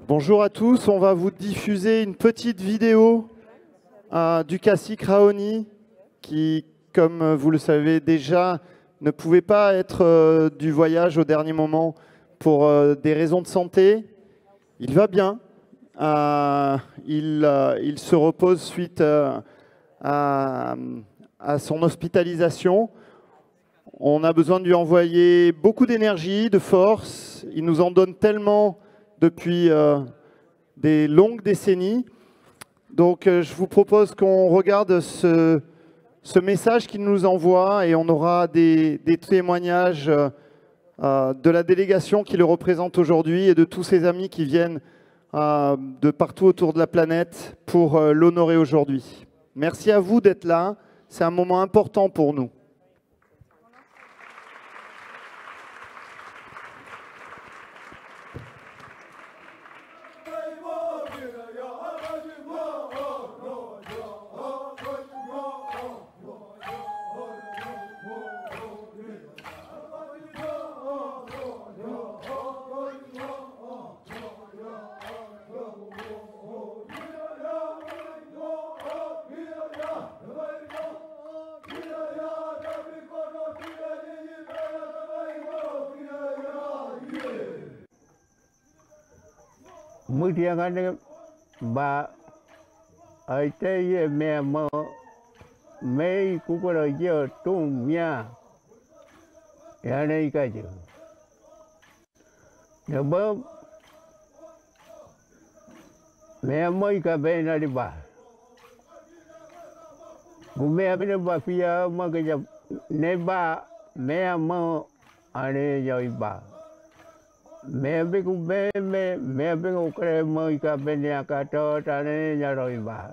Bonjour à tous, on va vous diffuser une petite vidéo du cacique Raoni qui, comme vous le savez déjà, ne pouvait pas être du voyage au dernier moment pour des raisons de santé. Il va bien, il se repose suite à son hospitalisation. On a besoin de lui envoyer beaucoup d'énergie, de force. Il nous en donne tellement depuis des longues décennies. Donc je vous propose qu'on regarde ce message qu'il nous envoie et on aura des témoignages de la délégation qui le représente aujourd'hui et de tous ses amis qui viennent de partout autour de la planète pour l'honorer aujourd'hui. Merci à vous d'être là, c'est un moment important pour nous. Mới tiếng anh bà ở đây mẹ mà mấy cũng có lời giờ tung nha ở đây cái gì nếu bữa mẹ mới cả bên này đi bà cũng mẹ bên bà phía mà cái gì nếu bà mẹ mà ở đây rồi bà mẹ biết cũng mẹ biết cũng cái mới cả bên nhà cả cho ta nên nhà rồi bà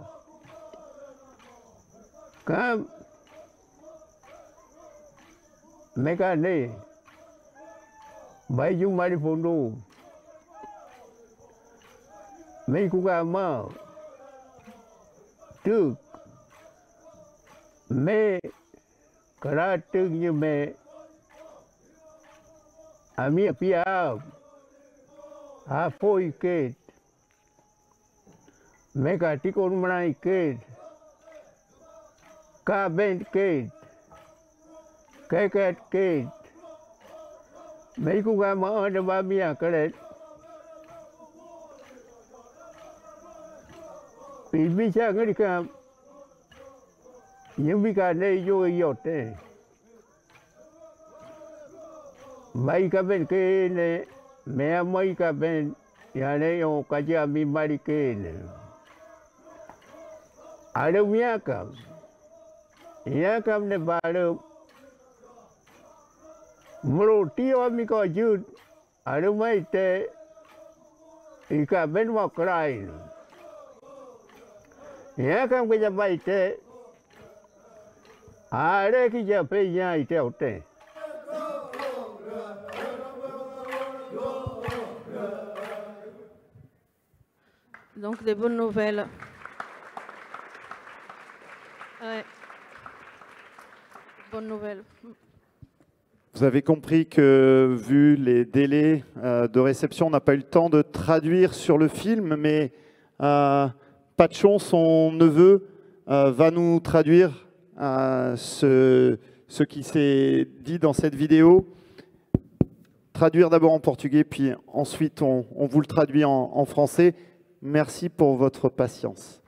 cái mấy cái này bảy chúng mày đi phun đủ mấy cũng cả mà trước mẹ cái ra trước như mẹ a minha piada foi que me catico no manai que cá bem que mấy cô gái mà ở đây ba mía cái đấy vì sao cái cái những cái này vô yếu thế mấy cái bên kia này mẹ mấy cái bên nhà này ông cái gì mi mari kia này ở đâu nhà cam này bà đâu mồ tiêu mi có chút ở đâu mấy thế cái bên mà cái nhà cam cái gì vậy thế ở đây cái gì phải nhà theo thế Donc des bonnes nouvelles. Ouais. Bonnes nouvelles. Vous avez compris que, vu les délais de réception, on n'a pas eu le temps de traduire sur le film, mais Patchon, son neveu, va nous traduire ce qui s'est dit dans cette vidéo. Traduire d'abord en portugais, puis ensuite on vous le traduit en français. Merci pour votre patience.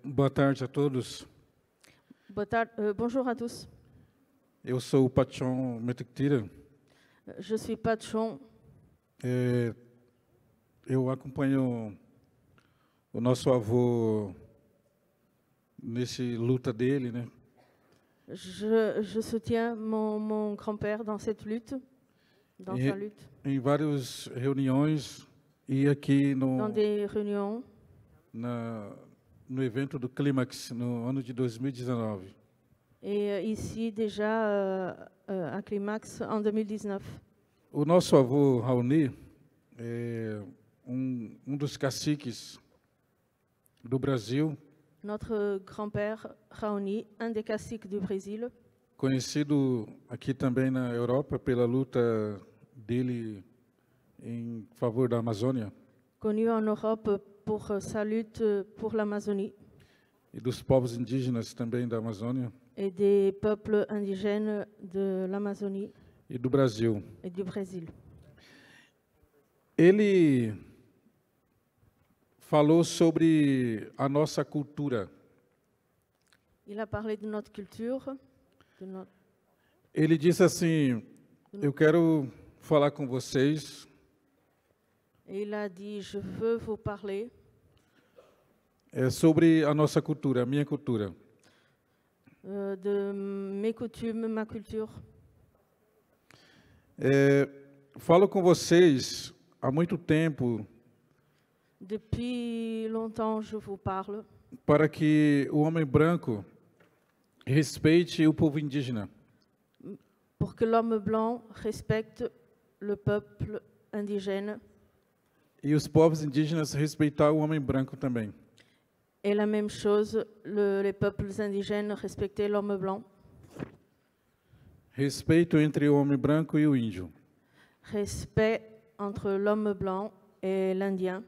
Boa tarde a todos. Bonjour à tous. Eu sou o Patchon Metuktira. Je suis Patchon. Eu acompanho o nosso avô nesse luta dele, né? Je soutiens mon grand-père dans cette lutte, dans sa lutte. Em várias reuniões e aqui dans des réunions. No evento do Clímax no ano de 2019. Et ici déjà à Clímax en 2019. O nosso avô Raoni é dos caciques do Brasil. Notre grand-père Raoni, un des caciques du Brésil. Conhecido aqui também na Europa pela luta dele em favor da Amazônia connu en Europe pour sa lutte pour l'Amazonie e dos povos indígenas também da Amazônia et des peuples indigènes de l'Amazonie e do Brasil. et du Brésil. Ele falou sobre a nossa cultura. Il a parlé de notre culture, Ele disse assim: eu quero falar com vocês et il a dit, je veux vous parler sobre a nossa cultura, a minha cultura. de mes coutumes, ma culture. Falo com vocês há muito tempo Depuis longtemps, je vous parle para que o homem branco respeite o povo indígena. pour que l'homme blanc respecte le peuple indigène E os povos indígenas respeitar o homem branco também. et la même chose, les peuples indigènes respecter l'homme blanc. Respeito entre o homem branco e o índio. Respect entre l'homme blanc et l'Indien.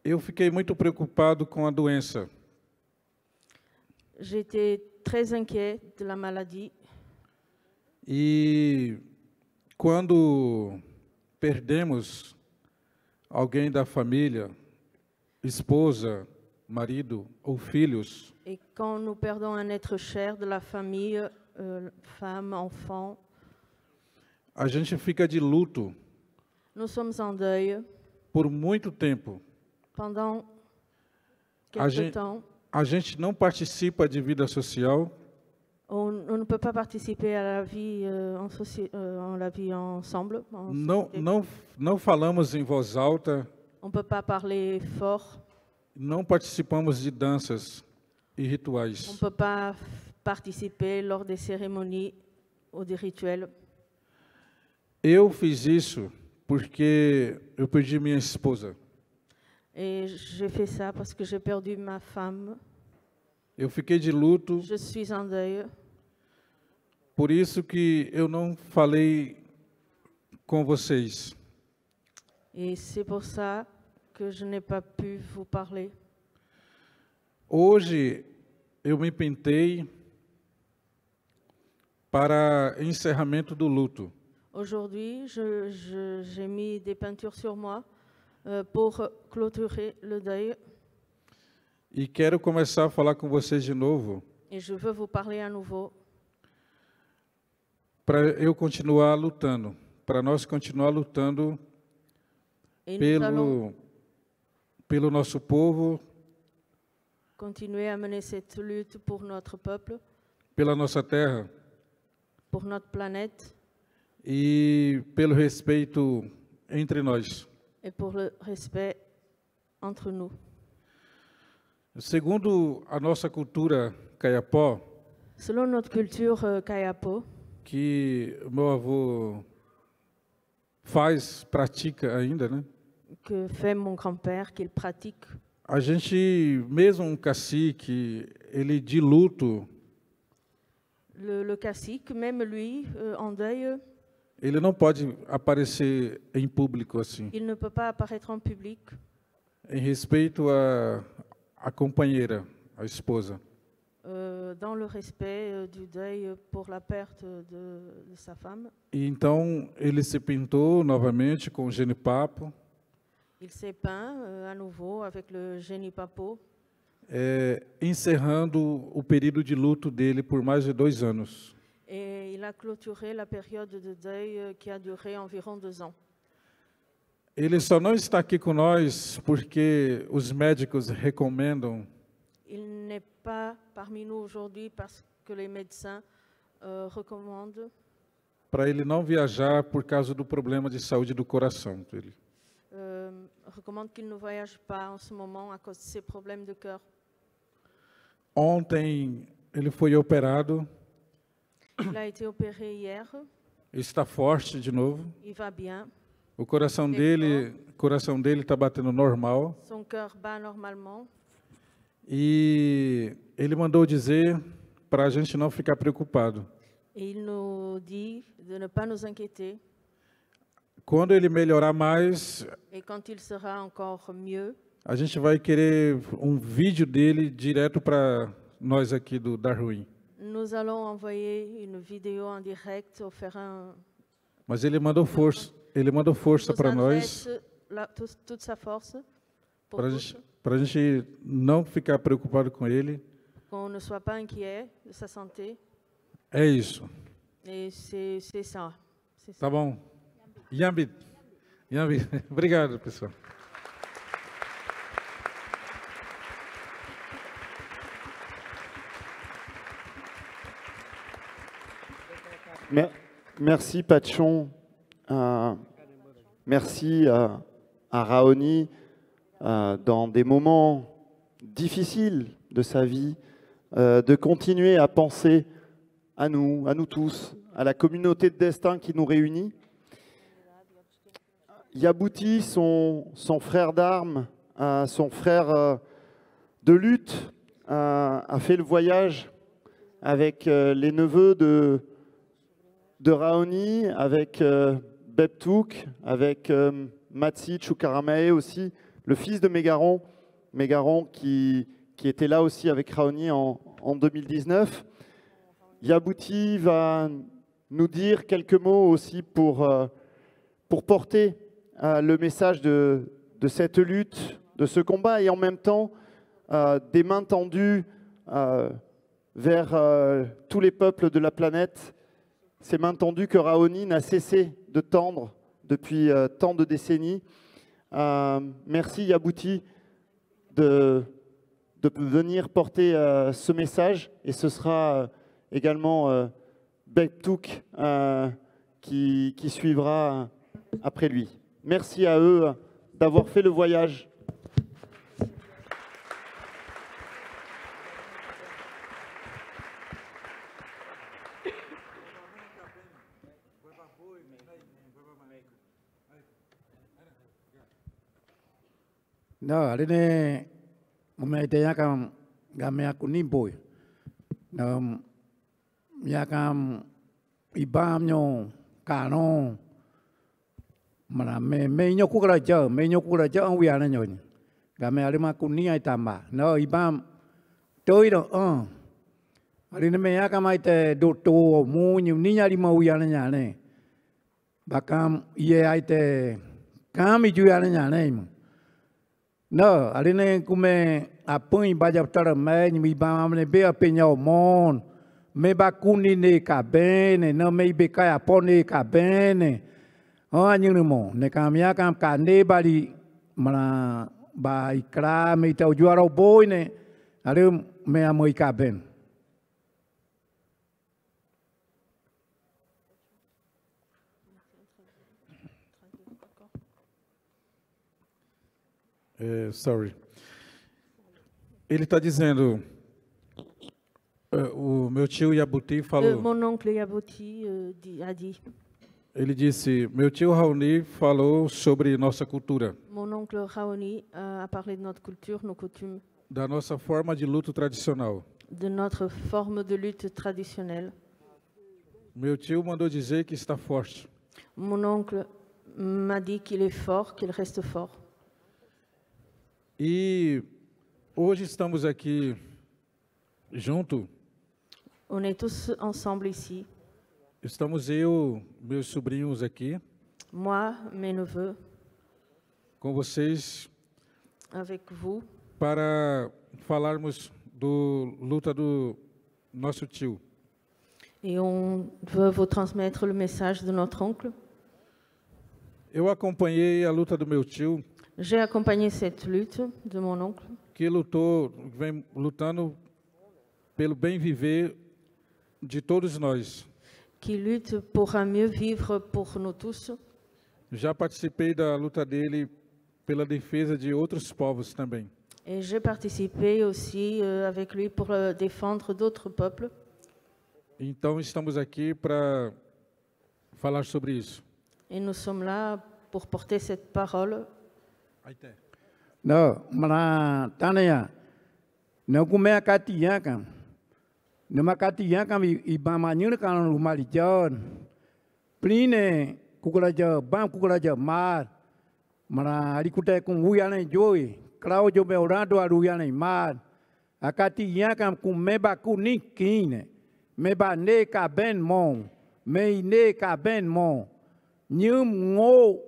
Eu fiquei muito preocupado com a doença. J'étais très inquiet de la maladie. E quando perdemos alguém da família, esposa, marido ou filhos, Et quand nous perdons un être cher de la famille, femme, enfant, a gente fica de luto nous sommes en deuil por muito tempo. pendant A quelque gente, temps. a gente não participa de vida social, On ne peut pas participer à la vie, en la vie ensemble. En société. não falamos em voz alta, On ne peut pas parler fort. não participamos de danças e On ne rituais. peut pas participer lors des cérémonies ou des rituels. Eu fiz isso porque eu perdi minha esposa. Et j'ai fait ça parce que j'ai perdu ma femme. Eu fiquei de luto, Je suis en deuil. por isso que eu não falei com vocês. Et c'est pour ça que je n'ai pas pu vous parler. Hoje eu me pintei para encerramento do luto. Aujourd'hui, j'ai mis des peintures sur moi pour clôturer le deuil. E quero começar a falar com vocês de novo, Et je veux vous parler à nouveau para eu continuar lutando, para nós continuar lutando et nous allons pelo nosso povo, continuer à mener cette lutte pour notre peuple, pela nossa terra pour notre planète e pelo respeito entre nós. et pour le respect entre nous. Segundo a nossa cultura caiapó, Selon notre culture Kayapo, que meu avô pratica ainda, né? que fait mon grand-père, qu'il pratique, A gente, mesmo um cacique, ele de luto, le cacique, même lui, en deuil, ele não pode aparecer em público assim, il ne peut pas apparaître en public em respeito à companheira, à esposa. dans le respect du deuil pour la perte de sa femme. E então ele se pintou novamente com o genipapo, Il s'est peint à nouveau avec le Genipapo, encerrando o período de luto dele por mais de 2 anos. et il a clôturé la période de deuil qui a duré environ 2 ans. Ele só não está aqui com nós porque os médicos recomendam Il n'est pas parmi nous aujourd'hui parce que les médecins recommandent, para ele não viajar por causa do problema de saúde do coração dele. recommandent qu'il ne voyage pas en ce moment à cause de ses problèmes de cœur. Ontem ele foi operado, Il a été opéré hier, está forte de novo. il va bien, O coração dele está batendo normal. son cœur bat normalement. E ele mandou dizer para a gente não ficar preocupado. Et il nous dit de ne pas nous inquiéter. quando ele melhorar mais, Et quand il sera encore mieux, a gente vai querer vídeo dele direto para nós aqui do Darwin. nous allons envoyer une vidéo en direct ou faire un... Mas ele mandou força para nós, toute sa force pour para a gente não ficar preocupado com ele. qu'on ne soit pas inquiet de sa santé. É isso. Et c'est ça. Tá bom. Yambi. Obrigado, pessoal. Merci Patchon. Merci à Raoni dans des moments difficiles de sa vie, de continuer à penser à nous tous, à la communauté de destin qui nous réunit. Yabouti, son frère d'armes, son frère de lutte, a fait le voyage avec les neveux de Raoni, avec Beptouk, avec Matsi Choukaramae aussi, le fils de Mégaron qui était là aussi avec Raoni en 2019. Yabouti va nous dire quelques mots aussi pour porter le message de cette lutte, de ce combat, et en même temps des mains tendues vers tous les peuples de la planète, ces mains tendues que Raoni n'a cessé de tendre depuis tant de décennies. Merci Yabouti de venir porter ce message, et ce sera également Beptouk qui suivra après lui. Merci à eux d'avoir fait le voyage. No, aline umeitenya kam gamea kunimboy. No, ya kam ibam nyo kano mana me nyoku kala jo ang wiana nyo. Gamea alima kunia itamba. No, ibam toi do aline me ya kam aite do to mu ninya lima wiana nyane. Bakam ye aite kami juana nyane. No, aline kume apun baja tara me ni bam ne be apenya mon me bakuni ne kabene no me be kaya pone kabene o anyu mo ne kamia kam kane bali mana ba ikra me tau juara boy ne ale me amoi kaben. Sorry. Ele está dizendo, o meu tio Yabouti falou. Mon oncle Yabouti a dit. Ele disse, meu tio Raoni falou sobre nossa cultura. Mon oncle Raoni a parlé de notre culture, nos coutumes. Da nossa forma de luto tradicional. De notre forme de lutte traditionnelle. Meu tio mandou dizer que está forte. Mon oncle m'a dit qu'il est fort, qu'il reste fort. E hoje estamos aqui junto. On est tous ensemble ici. Estamos eu, meus sobrinhos aqui. Moi, mes neveux. Com vocês. Avec vous. Para falarmos do luta do nosso tio. Et on veut vous transmettre le message de notre oncle. Eu acompanhei a luta do meu tio. J'ai accompagné cette lutte de mon oncle. Que lutou, vem lutando pelo bem viver de todos nós. Qui lutte pour un mieux vivre pour nous tous. Já participei da luta dele pela defesa de outros povos também. Et j'ai participé aussi avec lui pour défendre d'autres peuples. Então estamos aqui para falar sobre isso. Et nous sommes là pour porter cette parole. No, mana tanaya. No kumea katia kan. No makatia kan ibama nyur kan rumali jon. Pline cucaracha, bam cucaracha mar, mana alicute com uiane joy, Claudio Belrado aruiane mar, a catianca com meba cuniquine, meba ne caben mon, mei ne caben mon, nhum ngô,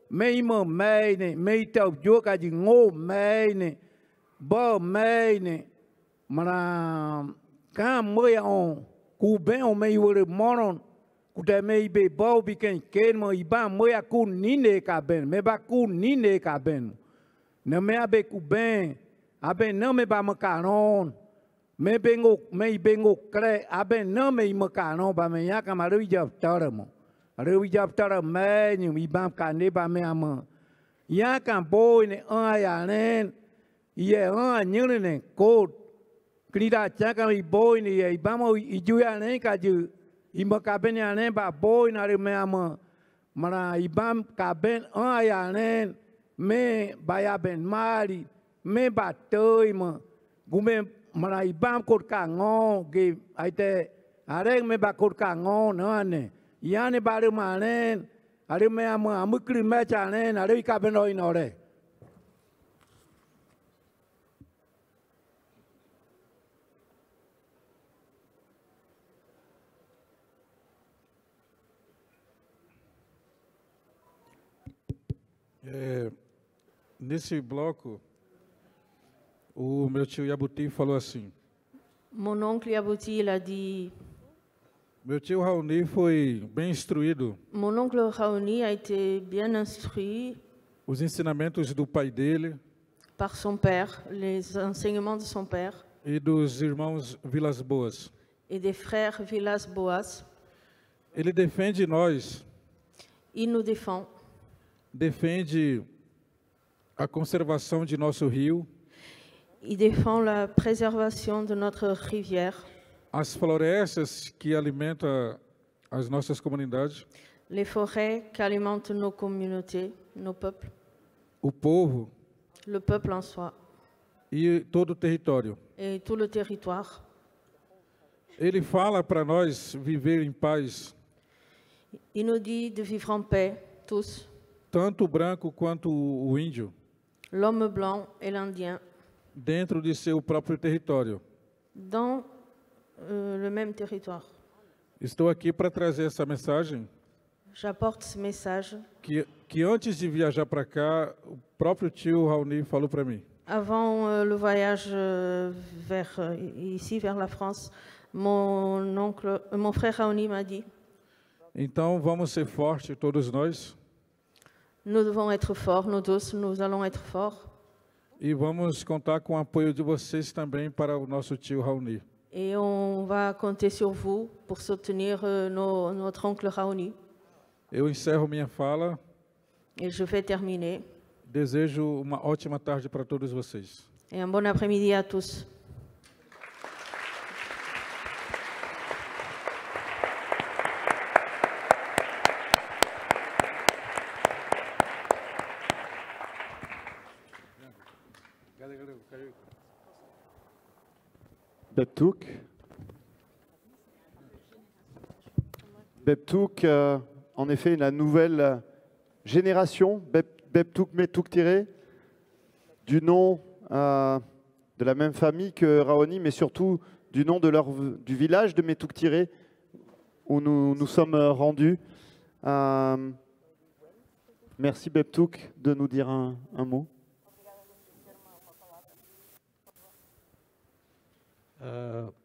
mei mơ mei ne, mei tàu chúa cả gì ngô mei ne, bơ mei ne, mana cam mơi on, cu ben on mei vore moron, cu te mei be bau bi ken ken mo iba mơi a cu nine caben, meba cu nine caben, ne me abe cu ben, abe não me ba macaron, me bengo cre, abe não me macaron ba me ya camaru já taramo. Rồi giờ ta mẹ nhưng bị bám cả nếp ba mẹ mà, nhà cả bôi này ai à nên, ye ai nhớ này cốt, khi đã chắc cái bôi này bám ao ijuy à nên cả chứ, ima cả bên à nên ba bôi này mẹ mà là bám cả bên ai à nên, mẹ bay bên mari, mẹ ba tơi mà, gume mà là bám cốt cả ngon, cái ai thế, à đây mẹ ba cốt cả ngon nữa này. Yani baru manen, ada me amukri me chanen, ada ika benoi nore. Nesse bloco, o meu tio Yabuti falou assim. Mon oncle Yabuti, il a dit. Meu tio Raoni foi bem instruído. Mon oncle Raoni a été bien instruit. Os ensinamentos do pai dele. Par son père, les enseignements de son père. E dos irmãos Vilas Boas. Et des frères Vilas Boas. Ele defende nós. Il nous défend. Defende a conservação de nosso rio. Il défend la préservation de notre rivière. As florestas que alimentam as nossas comunidades. Les forêts qui alimentent nos communautés, nos peuples. O povo. Le peuple en soi. E todo o território. Et tout le territoire. Ele fala para nós viver em paz. Il nous dit de vivre en paix, tous. Tanto o branco quanto o índio. L'homme blanc et l'Indien. Dentro de seu próprio território. Dans le même territoire. Estou aqui para trazer essa mensagem. J'apporte ce message. Que antes de viajar para cá, o próprio tio Raoni falou para mim. Avant le voyage ici vers la France, mon frère Raoni m'a dit. Então vamos ser fortes todos nós. Nous devons être forts, nous tous, nous allons être forts. E vamos contar com o apoio de vocês também para o nosso tio Raoni. Et on va compter sur vous pour soutenir notre oncle Raoni. Eu encerro minha fala. Et je vais terminer. Desejo uma ótima tarde para todos vocês. Et un bon après-midi à tous. Beptouk. Beptouk, en effet, la nouvelle génération, Beptouk Metouk tiré, du nom de la même famille que Raoni, mais surtout du nom du village de Metouk tiré, où nous sommes rendus. Merci Beptouk de nous dire un mot.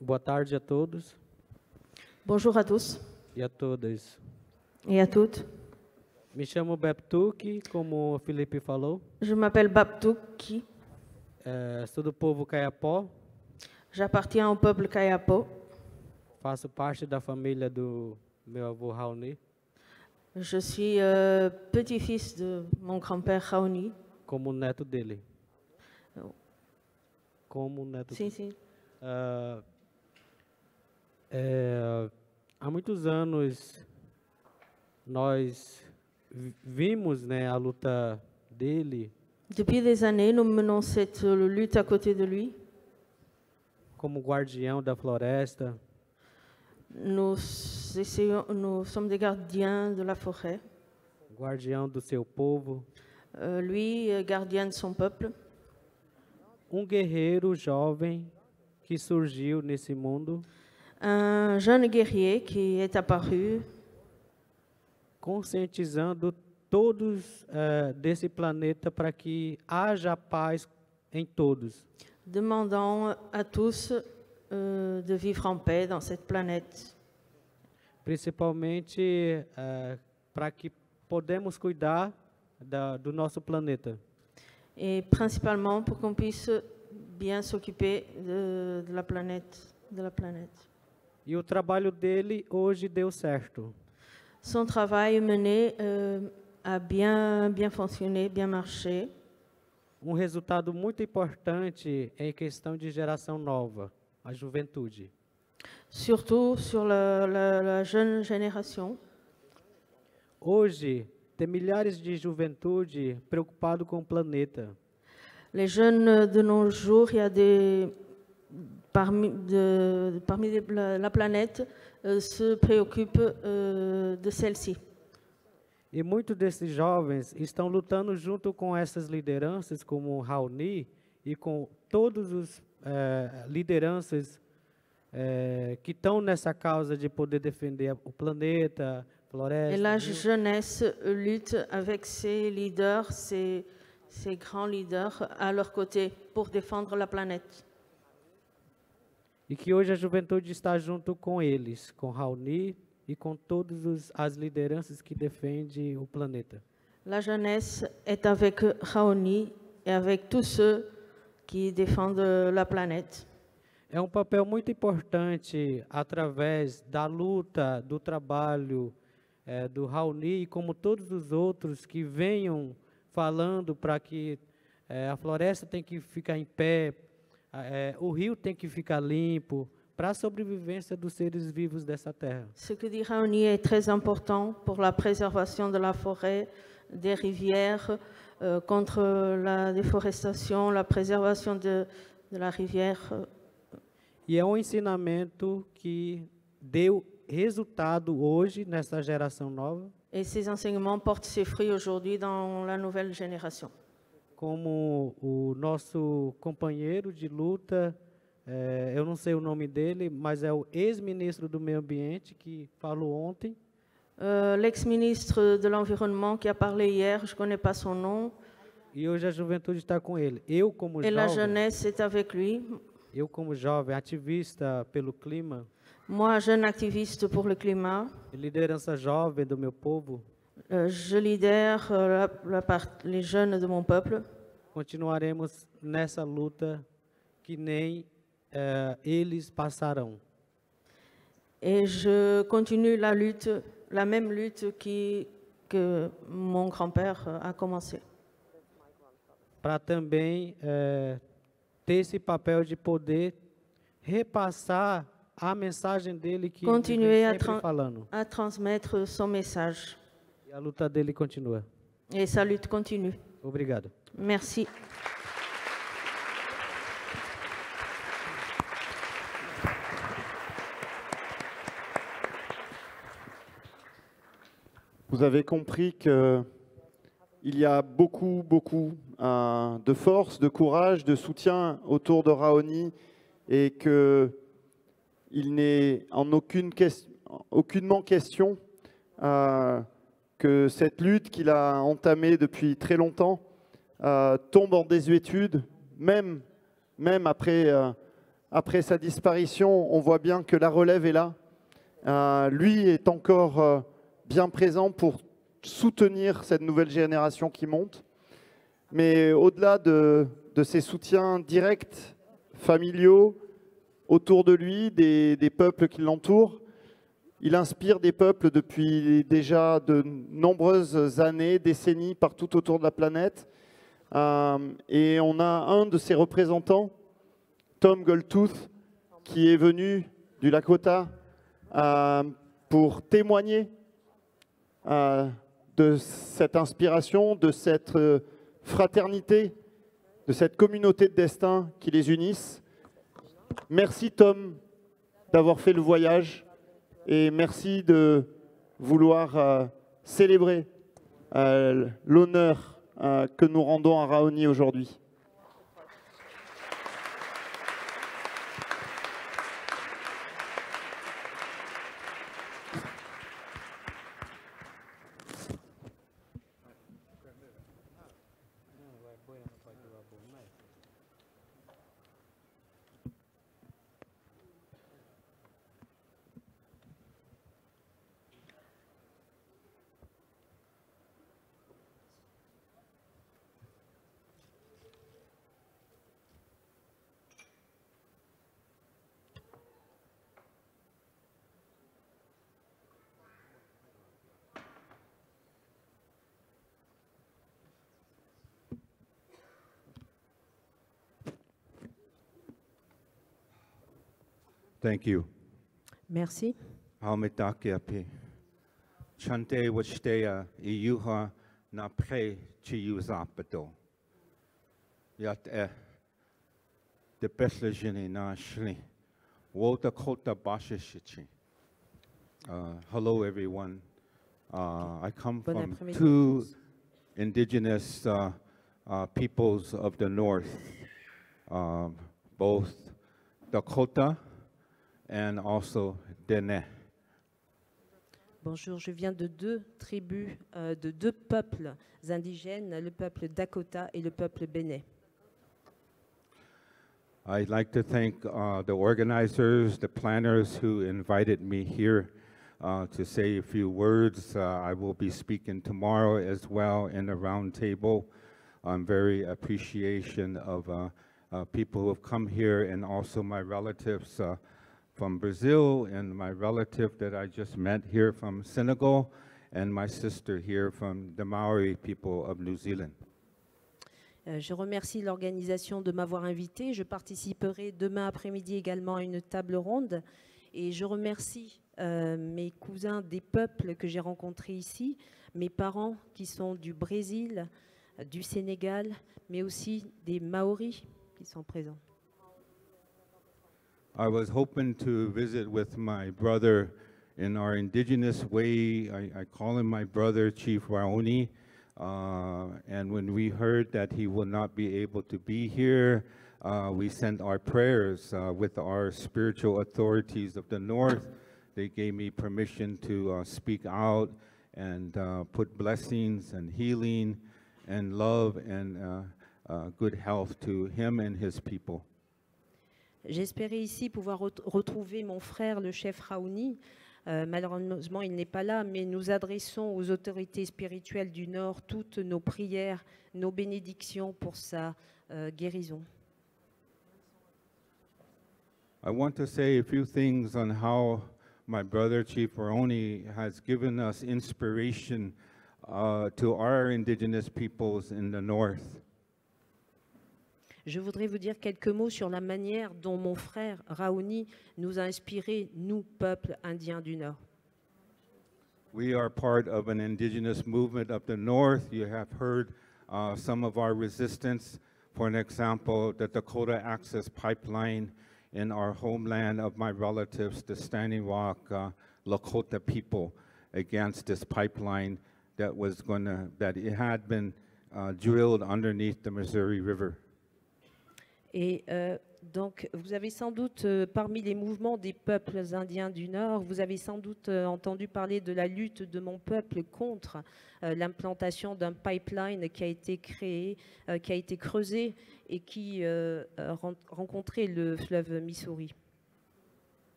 Boa tarde a todos. Bonjour à tous. E a todas. Et à toutes. Me chamo Beptouk, como o Felipe falou. Je m'appelle Beptouk. Sou do povo Kayapó. J'appartiens au peuple Kayapo. Faço parte da família do meu avô Raoni. Je suis petit-fils de mon grand-père Raoni. Como neto dele. Como neto Sim, dele. sim. Há muitos anos nós vimos, né, a luta dele. Depuis des années, nous menons cette lutte à côté de lui. Como guardião da floresta. Nous sommes des gardiens de la forêt. guardião do seu povo, lui, gardien de son peuple, guerreiro jovem que surgiu nesse mundo, un jeune guerrier qui est apparu, conscientizando todos desse planeta para que haja paz em todos. demandant à tous de vivre en paix dans cette planète, Principalmente para que podemos cuidar do nosso planeta. et principalement pour qu'on puisse bien s'occuper de la planète. E o trabalho dele hoje deu certo. Son travail mené a bien fonctionné, bien marché. Resultado muito importante em questão de geração nova, a juventude. Surtout sur la jeune génération. Hoje, tem milhares de juventude preocupado com o planeta. Les jeunes de nos jours, il y a parmi la planète se préoccupent de celle-ci. E muitos desses jovens estão lutando junto com essas lideranças, como o Raoni, e com todos os lideranças que estão nessa causa de poder defender o planeta, floresta. Et la jeunesse lutte avec ses leaders, ces grands leaders à leur côté pour défendre la planète. E que hoje a juventude está junto com eles, com Raoni e com todas as lideranças que defendem o planeta. La jeunesse est avec Raoni et avec tous ceux qui défendent la planète. É papel muito importante através da luta, do trabalho do Raoni, como todos os outros que venham falando para que a floresta tem que ficar em pé, o rio tem que ficar limpo, para a sobrevivência dos seres vivos dessa terra. Ce que dit Raoni est très important pour la préservation de la forêt, des rivières, contre la déforestation, la préservation de la rivière. E é ensinamento que deu resultado hoje nessa geração nova. Et ces enseignements portent ses fruits aujourd'hui dans la nouvelle génération. Como o nosso companheiro de luta, eu não sei o nome dele, mas é o ex-ministro do Meio Ambiente que falou ontem. L'ex-ministre de l'Environnement qui a parlé hier, je ne connais pas son nom. E hoje a juventude está com ele. Eu como Et la jovem, jeunesse est avec lui. eu como jovem ativista pelo clima, Moi, jeune activiste pour le climat, liderança jovem do meu povo, je lidère les jeunes de mon peuple. continuaremos nessa luta que nem eles passarão. Et je continue la lutte, la même lutte que mon grand-père a commencé. Para também ter esse papel de poder repassar a mensagem dele que ele Continuer vem à sempre falando. transmettre son message. E a luta dele continua. Et sa lutte continue. Obrigado. Merci. Vous avez compris qu'il y a beaucoup de force, de courage, de soutien autour de Raoni et qu'il n'est en aucunement question que cette lutte qu'il a entamée depuis très longtemps tombe en désuétude, même après sa disparition. On voit bien que la relève est là. Lui est encore bien présent pour soutenir cette nouvelle génération qui monte. Mais au-delà de ces soutiens directs, familiaux, autour de lui, des peuples qui l'entourent, il inspire des peuples depuis déjà de nombreuses années, décennies, partout autour de la planète. Et on a un de ses représentants, Tom Goldtooth, qui est venu du Lakota pour témoigner de cette inspiration, de cette fraternité, de cette communauté de destin qui les unissent. Merci Tom d'avoir fait le voyage et merci de vouloir célébrer l'honneur que nous rendons à Raoni aujourd'hui. Thank you. Merci. Haumetakeapi. Chante wachtea iuha na pre chiuzapato. Yat de beslejini na shli. Wota kota bashishichi. Hello everyone. I come Bon from après-midi. two indigenous peoples of the north, both Dakota and also Dene. Bonjour, je viens de deux tribus, de deux peuples indigènes, le peuple Dakota et le peuple Béné. I'd like to thank the organizers, the planners who invited me here to say a few words. I will be speaking tomorrow as well in the round table. I'm very appreciation of people who have come here and also my relatives from Brazil and my relative that I just met here from Senegal and my sister here from the Maori people of New Zealand. Je remercie l'organisation de m'avoir invité. Je participerai demain après-midi également à une table ronde. Et je remercie mes cousins des peuples que j'ai rencontrés ici, mes parents qui sont du Brésil, du Sénégal, mais aussi des Maoris qui sont présents. I was hoping to visit with my brother in our indigenous way. I call him my brother, Chief Raoni. And when we heard that he will not be able to be here, we sent our prayers with our spiritual authorities of the North. They gave me permission to speak out and put blessings and healing and love and good health to him and his people. J'espérais ici pouvoir retrouver mon frère, le chef Raoni. Malheureusement, il n'est pas là, mais nous adressons aux autorités spirituelles du Nord toutes nos prières, nos bénédictions pour sa guérison. I want to say a few things on how my brother Chief Raoni has given us inspiration to our indigenous peoples in the North. Je voudrais vous dire quelques mots sur la manière dont mon frère Raoni nous a inspirés, nous, peuple indien du Nord. We are part of an indigenous movement of the North. You have heard some of our resistance. For an example, the Dakota Access Pipeline in our homeland of my relatives, the Standing Rock Lakota people, against this pipeline that it had been drilled underneath the Missouri River. Et donc, vous avez sans doute, parmi les mouvements des peuples indiens du Nord, vous avez sans doute entendu parler de la lutte de mon peuple contre l'implantation d'un pipeline qui a été créé, qui a été creusé et qui rencontrait le fleuve Missouri.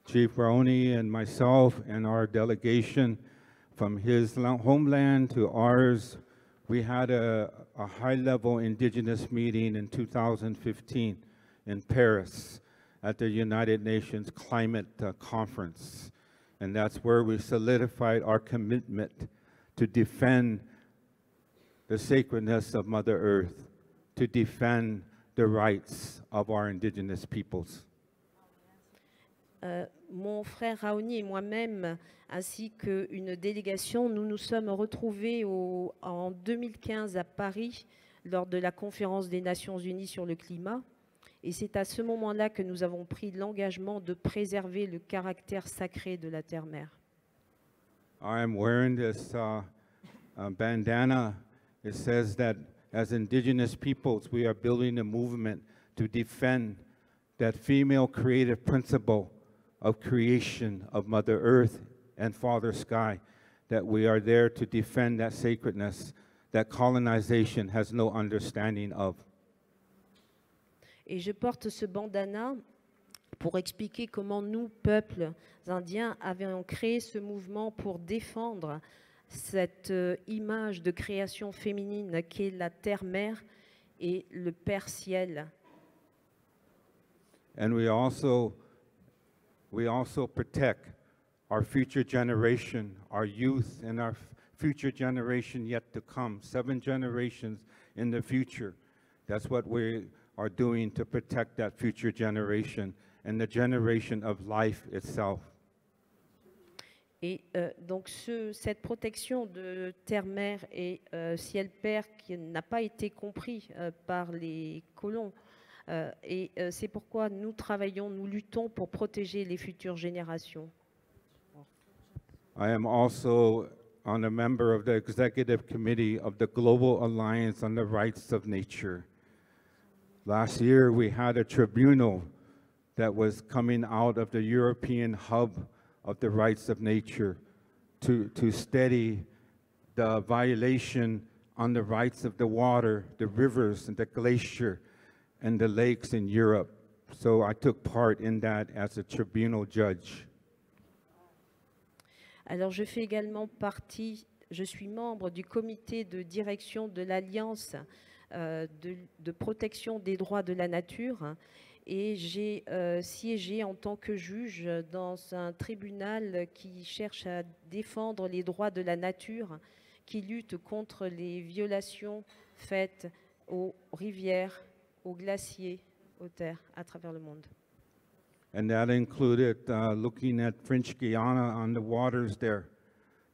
Chief Raoni and myself and our delegation from his homeland to ours, we had a high-level indigenous meeting in 2015 in Paris at the United Nations Climate Conference. And that's where we solidified our commitment to defend the sacredness of Mother Earth, to defend the rights of our indigenous peoples. Mon frère Raoni et moi-même, ainsi qu'une délégation, nous nous sommes retrouvés en 2015 à Paris lors de la conférence des Nations Unies sur le climat. Et c'est à ce moment-là que nous avons pris l'engagement de préserver le caractère sacré de la terre-mère. I am wearing this bandana, it says that as indigenous peoples, we are building a movement to defend that female creative principle of creation of Mother Earth and Father Sky, that we are there to defend that sacredness that colonization has no understanding of. Et je porte ce bandana pour expliquer comment nous, peuples indiens, avions créé ce mouvement pour défendre cette image de création féminine qu'est la Terre-Mère et le Père Ciel. And we also protect our future generation, our youth, and our future generation yet to come, 7 generations in the future. That's what we are doing to protect that future generation and the generation of life itself. Et donc cette protection de Terre-Mère et Ciel-Père qui n'a pas été compris par les colons, et c'est pourquoi nous travaillons, nous luttons pour protéger les futures générations. I am also a member of the executive committee of the Global Alliance on the Rights of Nature. Last year, we had a tribunal that was coming out of the European hub of the rights of nature to steady the violation on the rights of the water, the rivers, and the glacier, and the lakes in Europe. So I took part in that as a tribunal judge. Alors je fais également partie, je suis membre du comité de direction de l'Alliance de protection des droits de la nature et j'ai siégé en tant que juge dans un tribunal qui cherche à défendre les droits de la nature, qui lutte contre les violations faites aux rivières, aux glaciers, aux terres à travers le monde. And that included looking at French Guiana on the waters there,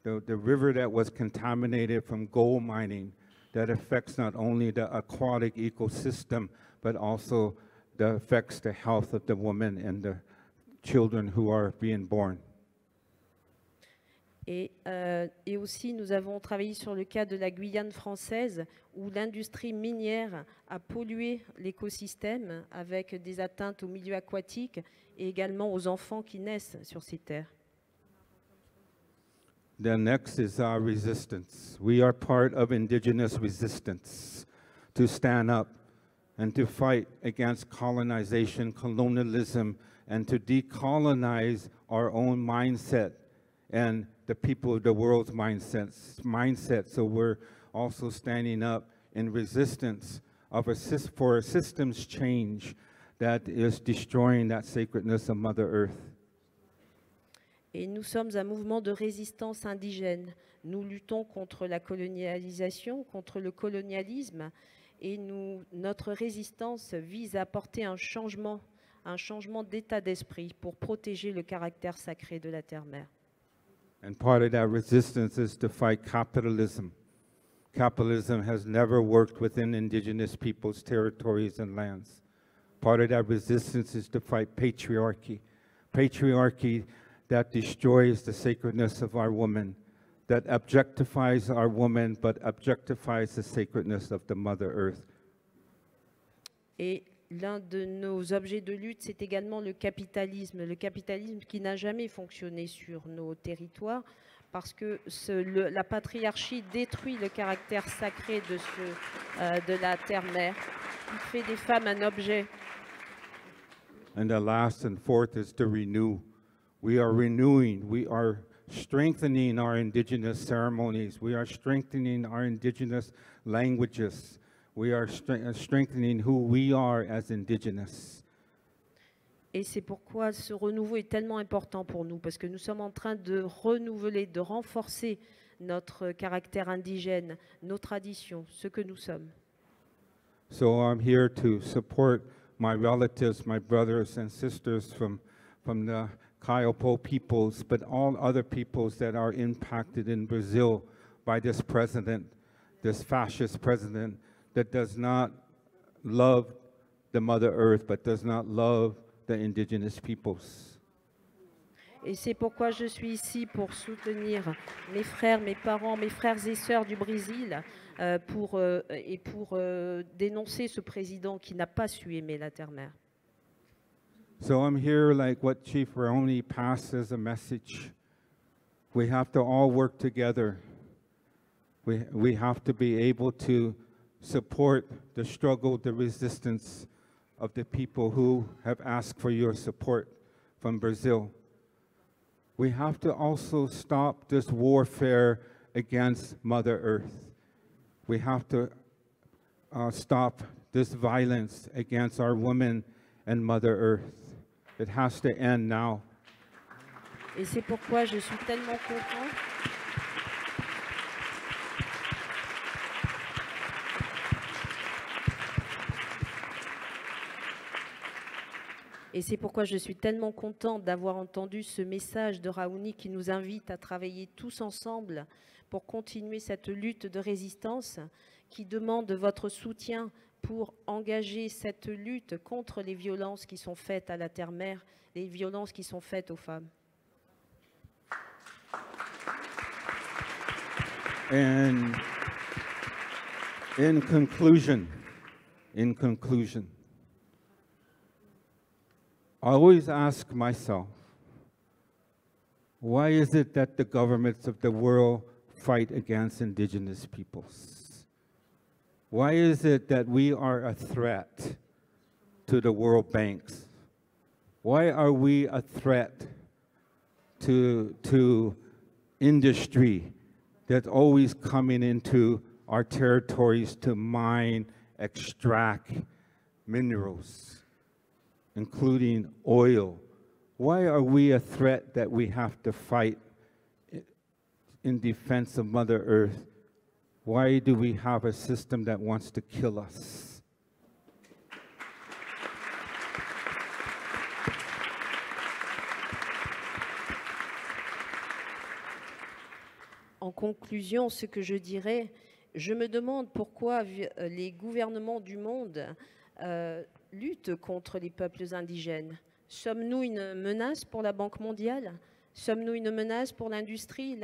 the river that was contaminated from gold mining that affects not only the aquatic ecosystem, but also that affects the health of the women and the children who are being born. Et aussi, nous avons travaillé sur le cas de la Guyane française où l'industrie minière a pollué l'écosystème avec des atteintes au milieu aquatique et également aux enfants qui naissent sur ces terres. The next is our resistance. We are part of indigenous resistance to stand up and to fight against colonization, colonialism, and to decolonize our own mindset and the people of the world's mindset. So we're also standing up in resistance of for a systems change that is destroying that sacredness of Mother Earth. Et nous sommes un mouvement de résistance indigène. Nous luttons contre la colonialisation, contre le colonialisme, et notre résistance vise à apporter un changement d'état d'esprit pour protéger le caractère sacré de la Terre-Mère. And part of that resistance is to fight capitalism. Capitalism has never worked within indigenous peoples' territories and lands. Part of that resistance is to fight patriarchy. Patriarchy that destroys the sacredness of our women, that objectifies our women, but objectifies the sacredness of the Mother Earth. Et l'un de nos objets de lutte, c'est également le capitalisme qui n'a jamais fonctionné sur nos territoires parce que la patriarchie détruit le caractère sacré de la Terre-Mère. Il fait des femmes un objet. And the last and fourth is to renew. We are renewing, we are strengthening our indigenous ceremonies, we are strengthening our indigenous languages. We are strengthening who we are as indigenous. Et c'est pourquoi ce renouveau est tellement important pour nous, parce que nous sommes en train de renouveler, de renforcer notre caractère indigène, nos traditions, ce que nous sommes. So I'm here to support my relatives, my brothers and sisters from the Kaiopo peoples, but all other peoples that are impacted in Brazil by this president, this fascist president, that does not love the Mother Earth, but does not love the indigenous peoples. Et c'est pourquoi je suis ici pour soutenir mes frères, mes parents, mes frères et sœurs du Brésil pour dénoncer ce président qui n'a pas su aimer la terre-mère. So I'm here like what Chief Raoni passed as a message. We have to all work together. We have to be able to support the struggle, the resistance of the people who have asked for your support from Brazil. We have to also stop this warfare against Mother Earth. We have to stop this violence against our women and Mother Earth. It has to end now. Et c'est pourquoi je suis tellement content. Et c'est pourquoi je suis tellement contente d'avoir entendu ce message de Raoni qui nous invite à travailler tous ensemble pour continuer cette lutte de résistance, qui demande votre soutien pour engager cette lutte contre les violences qui sont faites à la terre-mère, les violences qui sont faites aux femmes. And in conclusion, I always ask myself, why is it that the governments of the world fight against indigenous peoples? Why is it that we are a threat to the world banks? Why are we a threat to industry that's always coming into our territories to mine, extract minerals, including oil? Why are we a threat that we have to fight in defense of Mother Earth? Why do we have a system that wants to kill us? En conclusion, ce que je dirais, je me demande pourquoi les gouvernements du monde luttent contre les peuples indigènes. Sommes-nous une menace pour la Banque mondiale? Sommes-nous une menace pour l'industrie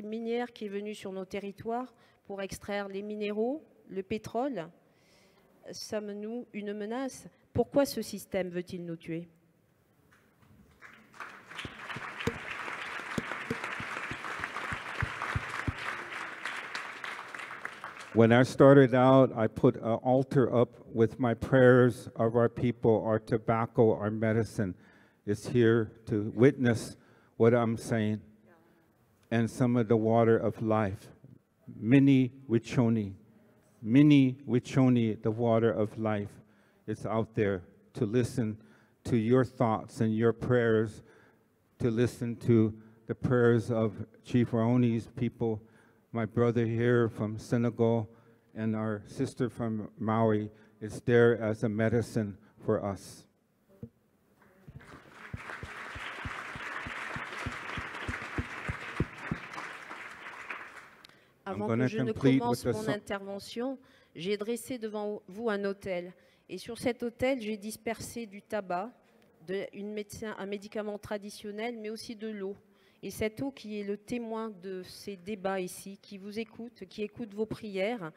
minière qui est venue sur nos territoires pour extraire les minéraux, le pétrole? Sommes-nous une menace? Pourquoi ce système veut-il nous tuer? When I started out, I put an altar up with my prayers of our people, our tobacco, our medicine is here to witness what I'm saying. And some of the water of life. Mini Wichoni, the water of life, is out there to listen to your thoughts and your prayers, to listen to the prayers of Chief Raoni's people, my brother here from Senegal, and our sister from Maui is there as a medicine for us. Avant que je ne commence mon intervention, j'ai dressé devant vous un autel. Et sur cet autel, j'ai dispersé du tabac, un médicament traditionnel, mais aussi de l'eau. Et cette eau qui est le témoin de ces débats ici, qui vous écoute, qui écoute vos prières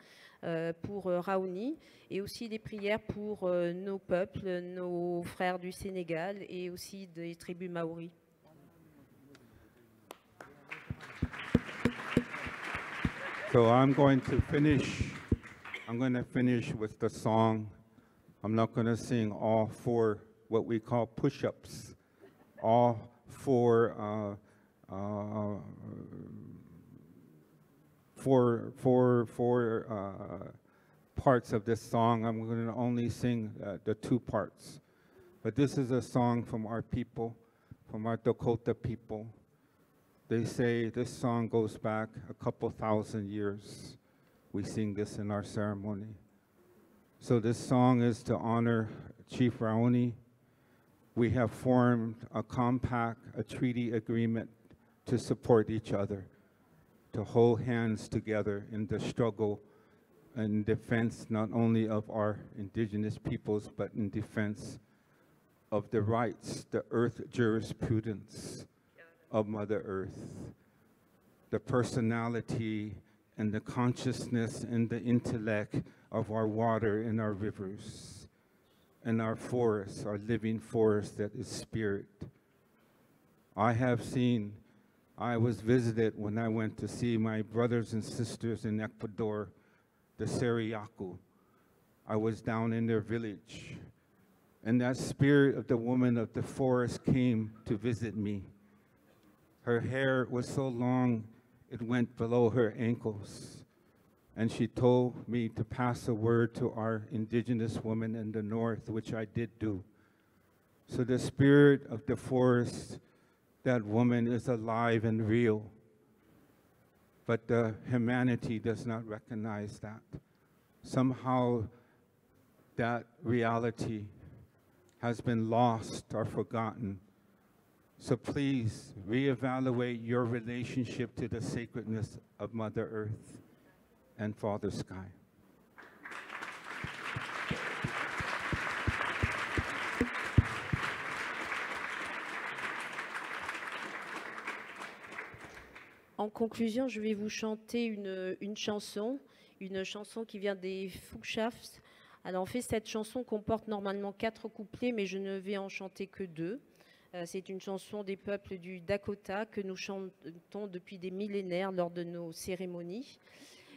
pour Raoni, et aussi des prières pour nos peuples, nos frères du Sénégal et aussi des tribus maoris. So I'm going to finish with the song. I'm not going to sing all four, what we call push-ups, all four parts of this song. I'm going to only sing the two parts. But this is a song from our people, from our Dakota people. They say this song goes back a couple thousand years. We sing this in our ceremony. So this song is to honor Chief Raoni. We have formed a compact, a treaty agreement to support each other, to hold hands together in the struggle and defense not only of our indigenous peoples, but in defense of the rights, the earth jurisprudence of Mother Earth. The personality and the consciousness and the intellect of our water and our rivers and our forests, our living forest that is spirit. I was visited when I went to see my brothers and sisters in Ecuador, the Sariaco. I was down in their village, and that spirit of the woman of the forest came to visit me. Her hair was so long, it went below her ankles. And she told me to pass a word to our indigenous women in the north, which I did do. So the spirit of the forest, that woman is alive and real. But the humanity does not recognize that. Somehow that reality has been lost or forgotten. So please reevaluate your relationship to the sacredness of Mother Earth and Father Sky. En conclusion, je vais vous chanter une chanson qui vient des Fugshafts. Alors en fait, cette chanson comporte normalement 4 couplets, mais je ne vais en chanter que 2. C'est une chanson des peuples du Dakota que nous chantons depuis des millénaires lors de nos cérémonies.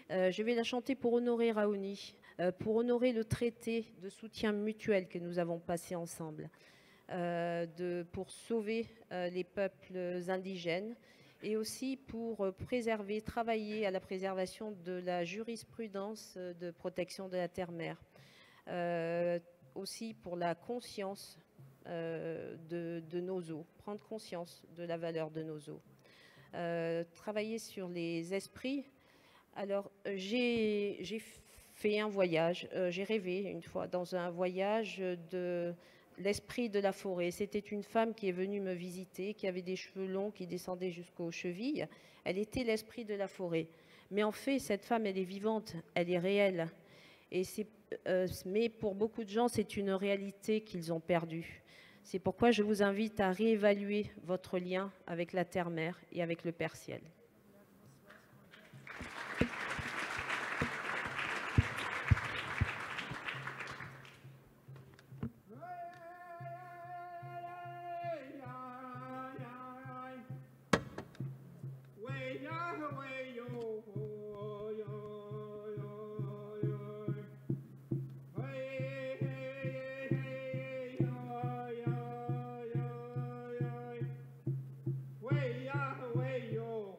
Je vais la chanter pour honorer Raoni, pour honorer le traité de soutien mutuel que nous avons passé ensemble, pour sauver les peuples indigènes et aussi pour travailler à la préservation de la jurisprudence de protection de la terre-mère. Aussi pour la conscience de nos eaux, prendre conscience de la valeur de nos eaux. Travailler sur les esprits. Alors, j'ai fait un voyage, j'ai rêvé une fois dans un voyage de l'esprit de la forêt. C'était une femme qui est venue me visiter, qui avait des cheveux longs qui descendaient jusqu'aux chevilles. Elle était l'esprit de la forêt. Mais en fait, cette femme, elle est vivante, elle est réelle. Mais pour beaucoup de gens, c'est une réalité qu'ils ont perdue. C'est pourquoi je vous invite à réévaluer votre lien avec la terre-mère et avec le Père Ciel. Way, yeah, way, yo.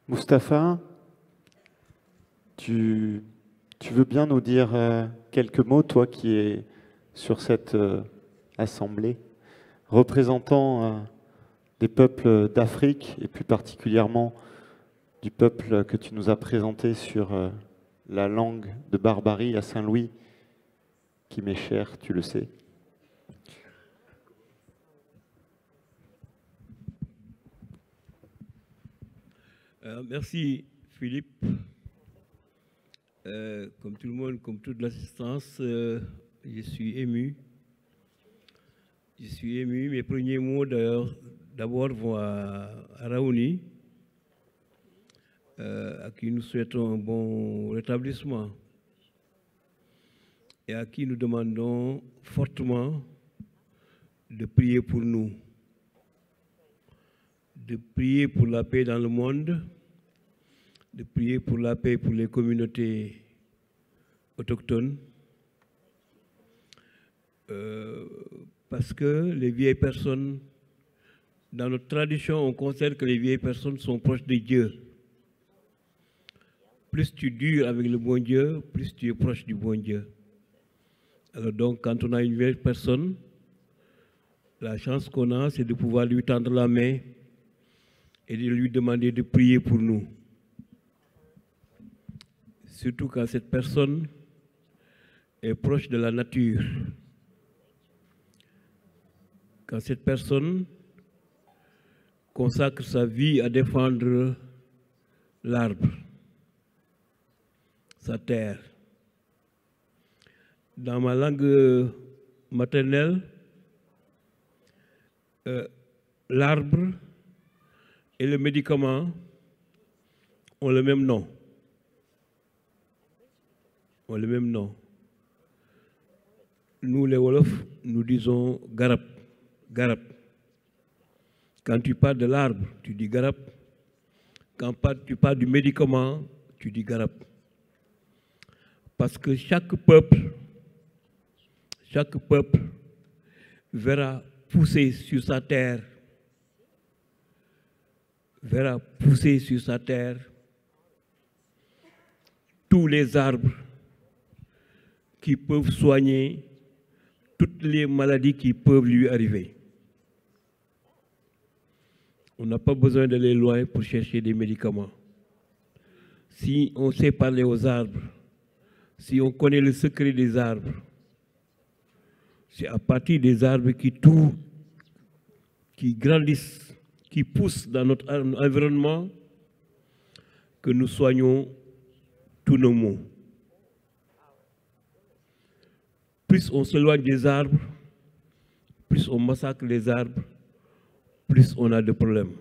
Mustapha, tu veux bien nous dire quelques mots, toi qui es sur cette assemblée, représentant des peuples d'Afrique et plus particulièrement du peuple que tu nous as présenté sur la langue de Barbarie à Saint-Louis, qui m'est chère, tu le sais. Merci Philippe. Comme tout le monde, comme toute l'assistance, je suis ému. Je suis ému. Mes premiers mots d'abord vont à Raoni, à qui nous souhaitons un bon rétablissement et à qui nous demandons fortement de prier pour nous, de prier pour la paix dans le monde, de prier pour la paix pour les communautés autochtones, parce que les vieilles personnes, dans notre tradition, on considère que les vieilles personnes sont proches de Dieu. Plus tu dures avec le bon Dieu, plus tu es proche du bon Dieu. Alors donc, quand on a une vieille personne, la chance qu'on a, c'est de pouvoir lui tendre la main et de lui demander de prier pour nous. Surtout quand cette personne est proche de la nature. Quand cette personne consacre sa vie à défendre l'arbre, sa terre. Dans ma langue maternelle, l'arbre et le médicament ont le même nom. Ont le même nom. Nous, les Wolofs, nous disons garab. Garab. Quand tu parles de l'arbre, tu dis garab. Quand tu parles du médicament, tu dis garab. Parce que chaque peuple verra pousser sur sa terre, tous les arbres qui peuvent soigner toutes les maladies qui peuvent lui arriver. On n'a pas besoin d'aller loin pour chercher des médicaments. Si on sait parler aux arbres, si on connaît le secret des arbres, c'est à partir des arbres qui grandissent, qui poussent dans notre environnement, que nous soignons tous nos maux. Plus on s'éloigne des arbres, plus on massacre les arbres, plus on a de problèmes.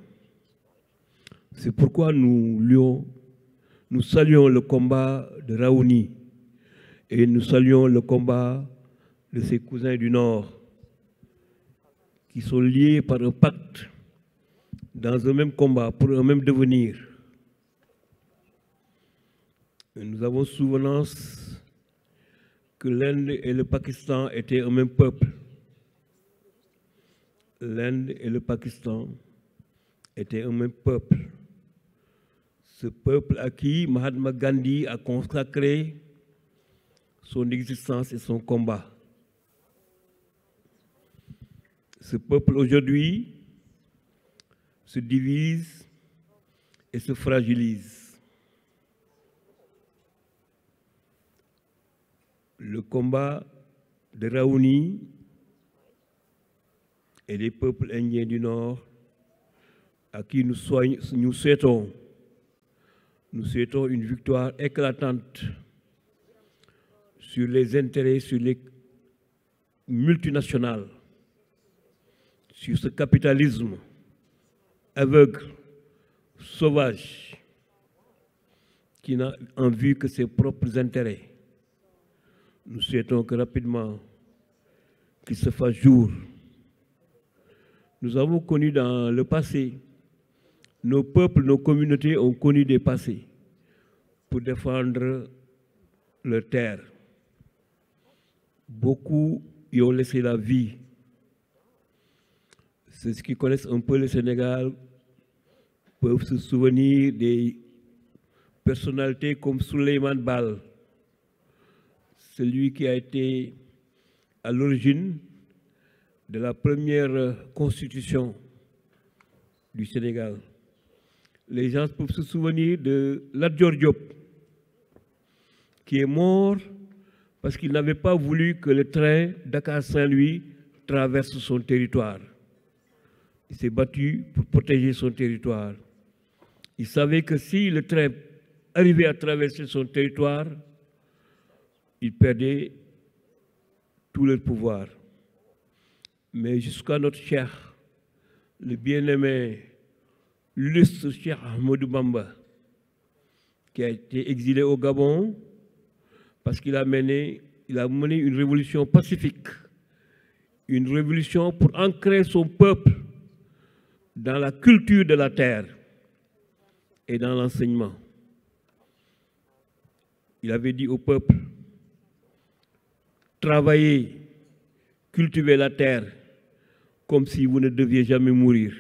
C'est pourquoi nous saluons le combat de Raoni et nous saluons le combat de ses cousins du Nord qui sont liés par un pacte dans un même combat pour un même devenir. Et nous avons souvenance que l'Inde et le Pakistan étaient un même peuple. L'Inde et le Pakistan étaient un même peuple. Ce peuple à qui Mahatma Gandhi a consacré son existence et son combat. Ce peuple aujourd'hui se divise et se fragilise. Le combat de Raoni et des peuples indiens du Nord à qui nous souhaitons une victoire éclatante sur les intérêts, sur les multinationales, sur ce capitalisme aveugle, sauvage, qui n'a en vue que ses propres intérêts. Nous souhaitons que rapidement, qu'il se fasse jour. Nous avons connu dans le passé, nos peuples, nos communautés ont connu des passés pour défendre leur terre. Beaucoup y ont laissé la vie. Ceux qui connaissent un peu le Sénégal peuvent se souvenir des personnalités comme Souleymane Baal, celui qui a été à l'origine de la première constitution du Sénégal. Les gens peuvent se souvenir de Lat Dior Diop, qui est mort parce qu'il n'avait pas voulu que le train Dakar-Saint-Louis traverse son territoire. Il s'est battu pour protéger son territoire. Il savait que si le train arrivait à traverser son territoire, il perdait tout leur pouvoir. Mais jusqu'à notre cheikh, le bien-aimé, l'illustre cheikh Ahmadou Bamba, qui a été exilé au Gabon parce qu'il a mené une révolution pacifique, une révolution pour ancrer son peuple dans la culture de la terre et dans l'enseignement. Il avait dit au peuple, travaillez, cultivez la terre comme si vous ne deviez jamais mourir.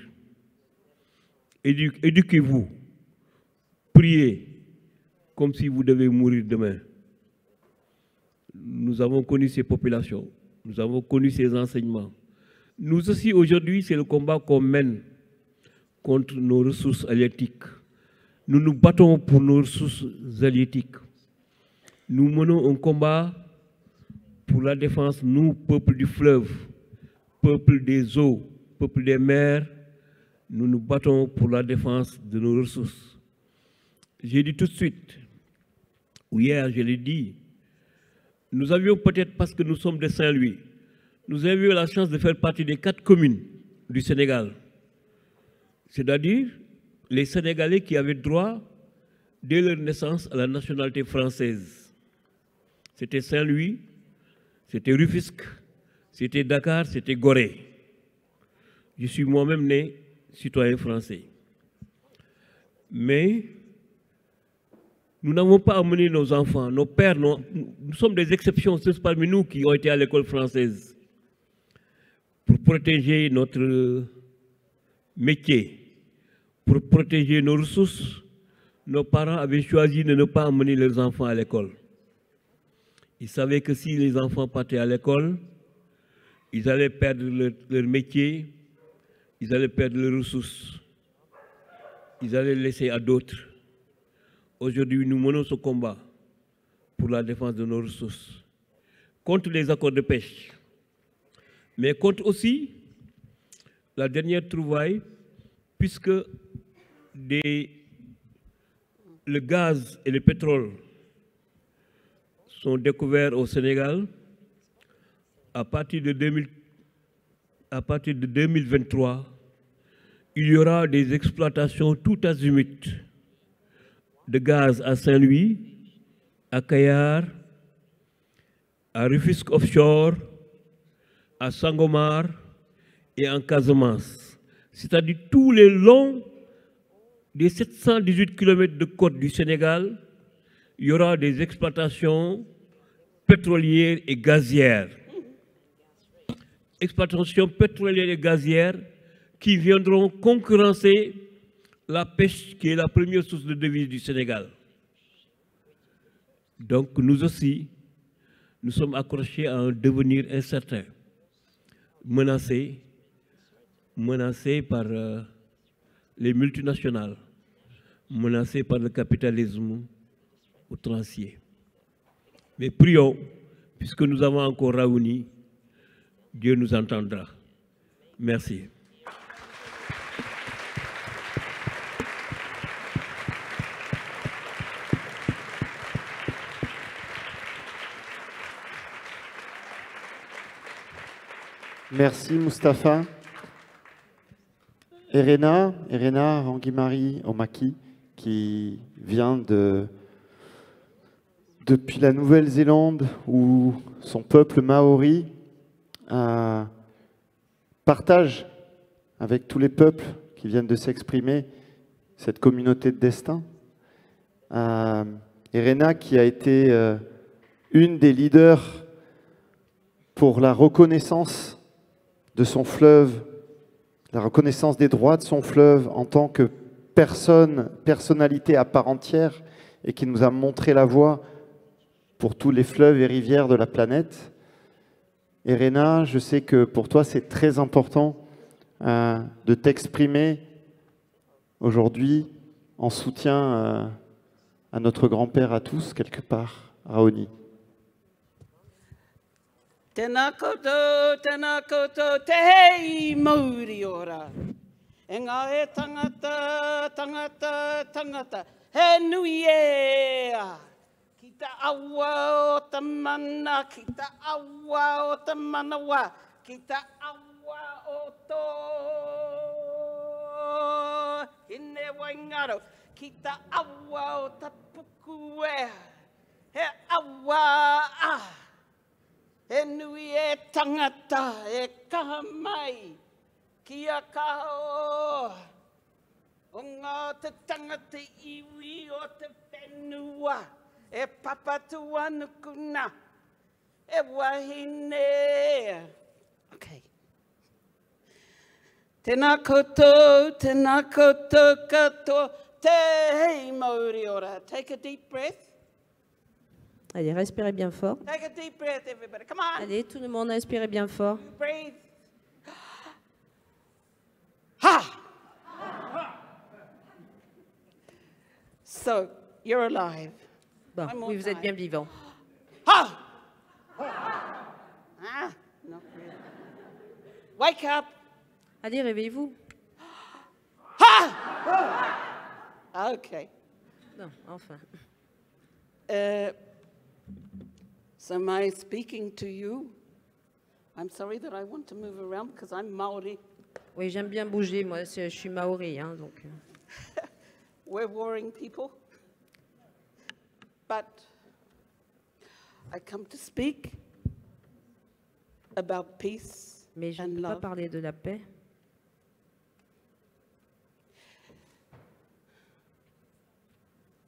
Éduquez-vous, priez comme si vous devez mourir demain. Nous avons connu ces populations, nous avons connu ces enseignements. Nous aussi, aujourd'hui, c'est le combat qu'on mène contre nos ressources halieutiques. Nous nous battons pour nos ressources halieutiques. Nous menons un combat pour la défense, nous, peuple du fleuve, peuple des eaux, peuple des mers, nous nous battons pour la défense de nos ressources. J'ai dit tout de suite, ou hier je l'ai dit, nous avions peut-être, parce que nous sommes de Saint-Louis, nous avions la chance de faire partie des 4 communes du Sénégal. C'est-à-dire les Sénégalais qui avaient droit, dès leur naissance, à la nationalité française. C'était Saint-Louis, c'était Rufisque, c'était Dakar, c'était Gorée. Je suis moi-même né citoyen français. Mais nous n'avons pas amené nos enfants, nos pères, nous sommes des exceptions, c'est parmi nous qui ont été à l'école française pour protéger notre métier, pour protéger nos ressources. Nos parents avaient choisi de ne pas amener leurs enfants à l'école. Ils savaient que si les enfants partaient à l'école, ils allaient perdre leur métier, ils allaient perdre leurs ressources, ils allaient laisser à d'autres. Aujourd'hui, nous menons ce combat pour la défense de nos ressources, contre les accords de pêche, mais contre aussi la dernière trouvaille, puisque le gaz et le pétrole sont découverts au Sénégal à partir de 2023, il y aura des exploitations tout azimut de gaz à Saint-Louis, à Kayar, à Rufisque Offshore, à Sangomar et en Casamance. C'est-à-dire tous les longs des 718 km de côte du Sénégal, il y aura des exploitations pétrolières et gazières. Exploitations pétrolières et gazières qui viendront concurrencer la pêche qui est la première source de devises du Sénégal. Donc nous aussi, nous sommes accrochés à un devenir incertain, menacés par les multinationales, menacés par le capitalisme outrancier. Mais prions, puisque nous avons encore réuni, Dieu nous entendra. Merci. Merci Mustapha. Erena Ranguimari Omaki, qui vient depuis la Nouvelle-Zélande, où son peuple maori partage avec tous les peuples qui viennent de s'exprimer cette communauté de destin. Erena, qui a été une des leaders pour la reconnaissance de son fleuve, la reconnaissance des droits de son fleuve en tant que personnalité à part entière et qui nous a montré la voie pour tous les fleuves et rivières de la planète. Et Réna, je sais que pour toi, c'est très important de t'exprimer aujourd'hui en soutien à notre grand-père à tous, quelque part, Raoni. Tēnā koutou, te hei mauri ora. E ngā he tangata, he nui ea. Ki ta awa o ta mana, ki ta awa o ta manawa, ki ta awa o tō. Hine waingaro, ki ta awa o ta puku ea. He awa a. E nui e tangata, e kaha mai, ki a kaho. O ngā te tangata iwi o te whenua, e papatua nukuna, e wahine. Okay. Tēnā koutou katoa, te hei mauri ora. Take a deep breath. Allez, respirez bien fort. Take a deep breath, everybody. Come on. Allez, tout le monde, respirez bien fort. Breathe. Ha! So, you're alive. Bon, oui, vous êtes bien vivant. Ha! Ah, not really. Wake up. Allez, réveillez-vous. Ha! Okay. Non, enfin. So am I speaking to you? I'm sorry that I want to move around because I'm Maori. Oui, j'aime bien bouger, moi, je suis maori, hein, donc. We're warring people. But I come to speak about peace Mais je ne and peux pas love. parler de la paix.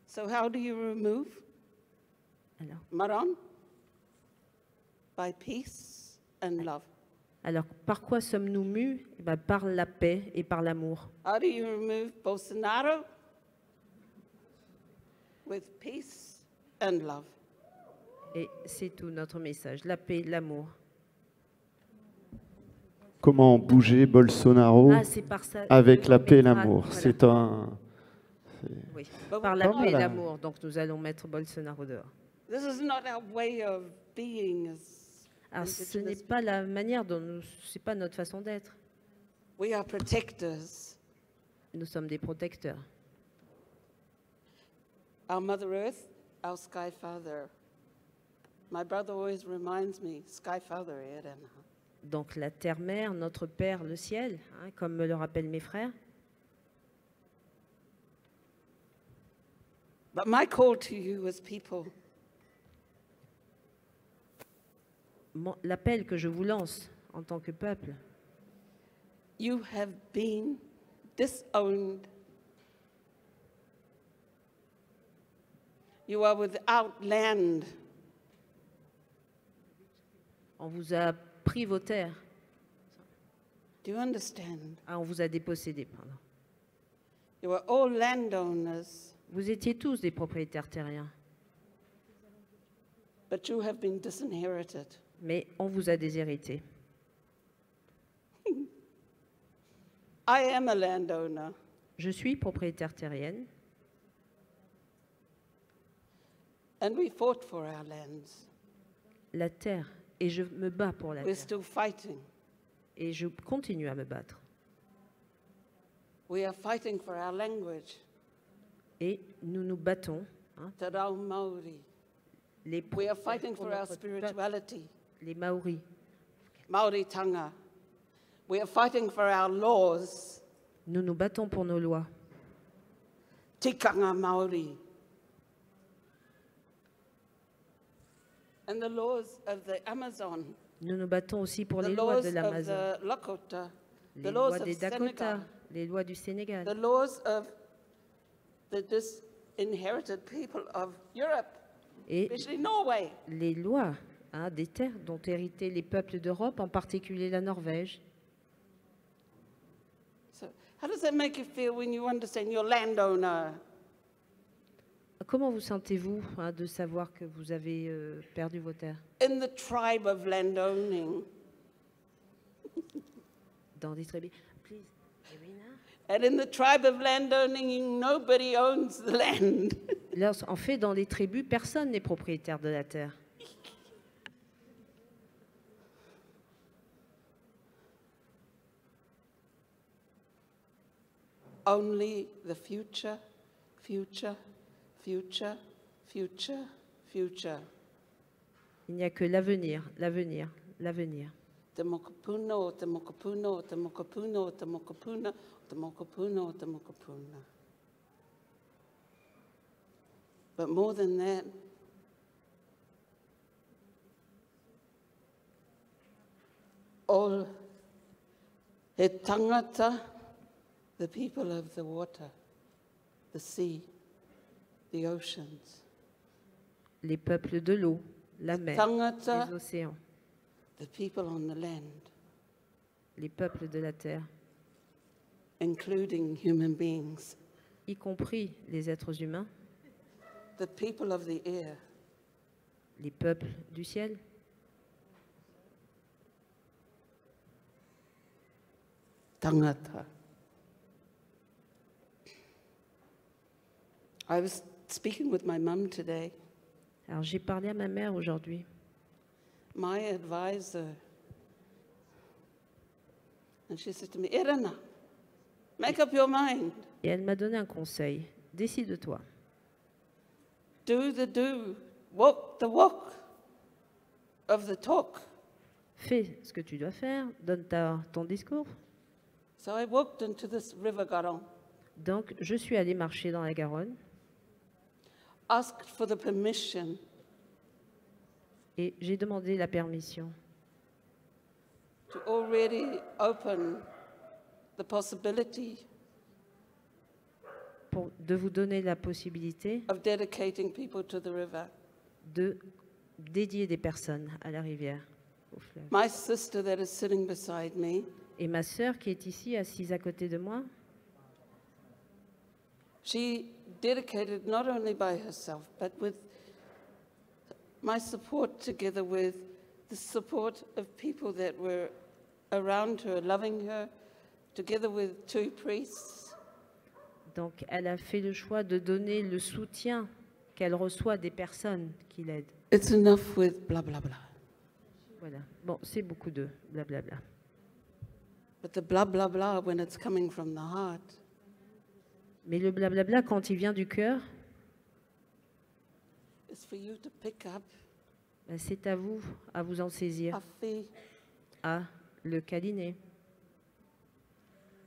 So how do you remove Alors, Maron? By peace and love. alors par quoi sommes-nous mus? Eh ben, par la paix et par l'amour. How do you remove Bolsonaro? With peace and love. Et c'est tout notre message, la paix, l'amour. Comment bouger Bolsonaro Ah, c'est par ça. avec la paix et mettra- l'amour. voilà. C'est un... Oui, But par la Pas paix et mal, hein. l'amour. Donc nous allons mettre Bolsonaro dehors. this is not our way of being as Alors ce n'est indigenous. pas la manière dont nous, c'est pas notre façon d'être. We are protectors. Nous sommes des protecteurs. Our Mother Earth, our Sky Father. My brother always reminds me, Sky Father, Erena. Donc la terre-mère, notre Père, le ciel, hein, comme me le rappellent mes frères. But my call to you as people, L'appel que je vous lance en tant que peuple, you have been disowned. You are without land. on vous a pris vos terres. Do you understand? Ah, on vous a dépossédés, pardon. You are all landowners, Vous étiez tous des propriétaires terriens, but you have been disinherited. mais on vous a déshérités. I am a landowner. Je suis propriétaire terrienne And we fought for our lands. la terre, et je me bats pour la We're terre. still fighting. Et je continue à me battre. We are fighting for our language. Et nous nous battons, hein, Te rau Māori. les, We are fighting pour for our notre peuple, spirituality. les Maoris. Māori tanga. We are fighting for our laws. Nous nous battons pour nos lois. Tikanga Māori. And the laws of the Amazon. Nous nous battons aussi pour The les lois laws de of l'Amazon, the Lakota. les The lois laws des of Dakota, Senegal. les lois du Sénégal, The laws of the disinherited people of Europe, et especially Norway. les lois, hein, des terres dont héritaient les peuples d'Europe, en particulier la Norvège. So How does that make you feel when you understand you're a landowner? Comment vous sentez-vous de savoir que vous avez perdu vos terres? In the tribe of landowning. Dans des tribus. Please, Irina. And in the tribe of landowning, nobody owns the land. En fait, dans les tribus, personne n'est propriétaire de la terre. Only the future, future, future, future, future. Il n'y a que l'avenir, l'avenir, l'avenir. Te mokopuna, o te mokopuna, o te mokopuna, o te mokopuna, o te mokopuna, o te mokopuna. But more than that, all he tangata, the people of the water, the sea, the oceans. Les peuples de l'eau, la mer, Tangata, les océans. the people on the land, Les peuples de la terre, including human beings, y compris les êtres humains, the people of the air, les peuples du ciel. tangata. I was speaking with my mum today. Alors j'ai parlé à ma mère aujourd'hui. My advisor, and she said to me, Irena, make up your mind. Et elle m'a donné un conseil. Décide-toi. Do the do, walk the walk of the talk. Fais ce que tu dois faire. Donne ton discours. So I walked into this river Garonne, Donc je suis allée marcher dans la Garonne asked for the permission et j'ai demandé la permission to already open the possibility de vous donner la possibilité of dedicating people to the river. de dédier des personnes à la rivière, au fleuve. My sister that is sitting beside me, Et ma sœur qui est ici, assise à côté de moi, she dedicated not only by herself, but with my support together with the support of people that were around her, loving her, together with 2 priests. donc elle a fait le choix de donner le soutien qu'elle reçoit des personnes qui l'aident. It's enough with blah, blah, blah. Voilà. Bon, c'est beaucoup de blablabla. But the blah, blah, blah, when it's coming from the heart, Mais le blablabla, quand il vient du cœur, is for you to pick up, ben, c'est à vous en saisir, afi, à le câliner,